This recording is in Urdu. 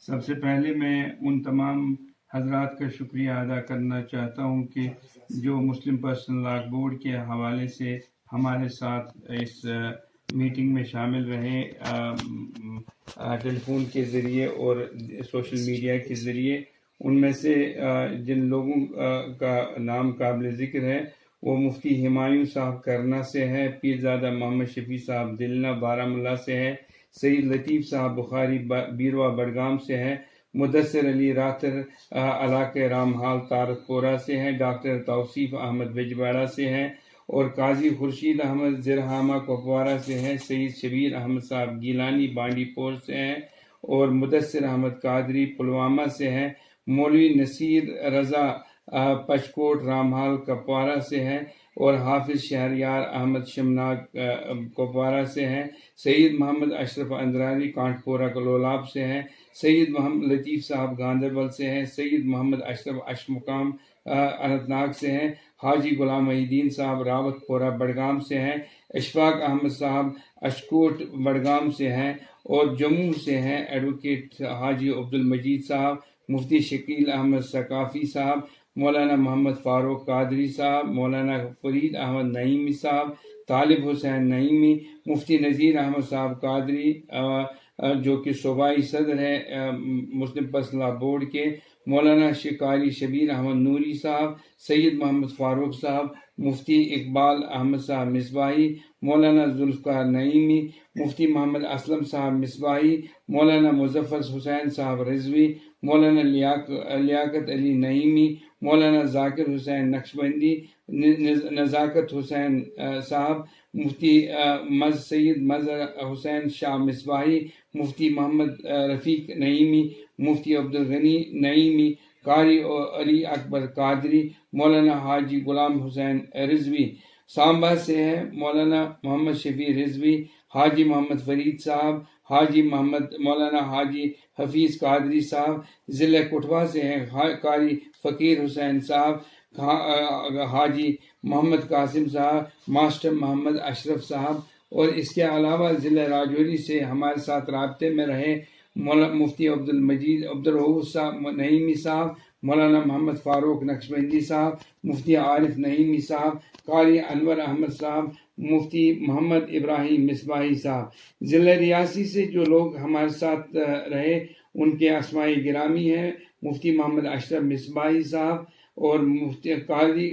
سب سے پہلے میں ان تمام حضرات کا شکریہ ادا کرنا چاہتا ہوں کہ جو مسلم پرسنل لاء بورڈ کے حوالے سے ہمارے ساتھ اس میٹنگ میں شامل رہے، ٹیلی فون کے ذریعے اور سوشل میڈیا کے ذریعے۔ ان میں سے جن لوگوں کا نام قابل ذکر ہے وہ مفتی ہمایوں صاحب کرنا سے ہے، پیرزادہ محمد شفیع صاحب دلنا بارہمولہ سے ہے، سید لطیف صاحب بخاری بیروا بڈگام سے ہے، مدثر علی راتر علاقہ رام حال تارک پورہ سے ہیں، ڈاکٹر توصیف احمد بجواڑہ سے ہیں، اور قاضی خورشید احمد زرہامہ کپوارہ سے ہیں، سید شبیر احمد صاحب گیلانی بانڈی پور سے ہیں، اور مدثر احمد قادری پلوامہ سے ہیں، مولوی نصیر رضا پچکوٹ رامحال کپوارہ سے ہیں، اور حافظ شہریار احمد شمناگ کپوارہ سے ہیں، سید محمد اشرف اندرانی کانٹ پورہ کلولاب سے ہیں، سید محمد لطیف صاحب گاندربل سے ہیں، سید محمد اشرف اشمقام اننت ناگ سے ہیں، حاجی غلام محی الدین صاحب راوت پورہ بڈگام سے ہیں، اشفاق احمد صاحب اشکوٹ بڈگام سے ہیں، اور جموں سے ہیں ایڈوکیٹ حاجی عبدالمجید صاحب، مفتی شکیل احمد ثقافی صاحب، مولانا محمد فاروق قادری صاحب، مولانا فرید احمد نعیمی صاحب، طالب حسین نعیمی، مفتی نذیر احمد صاحب قادری جو کہ صوبائی صدر ہے مسلم پرسنل لاء بورڈ کے، مولانا قاری شبیر احمد نوری صاحب، سید محمد فاروق صاحب، مفتی اقبال احمد صاحب مصباحی، مولانا ذوالفقار نعیمی، مفتی محمد اسلم صاحب مصباحی، مولانا مظفر حسین صاحب رضوی، مولانا لیاقت علی نعیمی، مولانا ذاکر حسین نقشبندی، نزاکت حسین صاحب، مفتی سید مظہر حسین شاہ مصباحی، مفتی محمد رفیق نعیمی، مفتی عبدالغنی نعیمی، قاری علی اکبر قادری، مولانا حاجی غلام حسین رضوی۔ سانبہ سے ہیں مولانا محمد شفیع رضوی، حاجی محمد فرید صاحب، مولانا حاجی حفیظ قادری صاحب۔ ضلع کٹھوا سے ہیں قاری فقیر حسین صاحب، حاجی محمد قاسم صاحب، ماسٹر محمد اشرف صاحب، اور اس کے علاوہ ضلع راجوری سے ہمارے ساتھ رابطے میں رہے مفتی عبدالرؤوف صاحب نعیمی صاحب، مولانا محمد فاروق نقشبندی صاحب، مفتی عارف نعیمی صاحب، قاری انور احمد صاحب، مفتی محمد ابراہیم مصباحی صاحب۔ ضلع ریاسی سے جو لوگ ہمارے ساتھ رہے ان کے اسماء گرامی ہیں، مفتی محمد اشرف مصباحی صاحب، اور مفتی قاری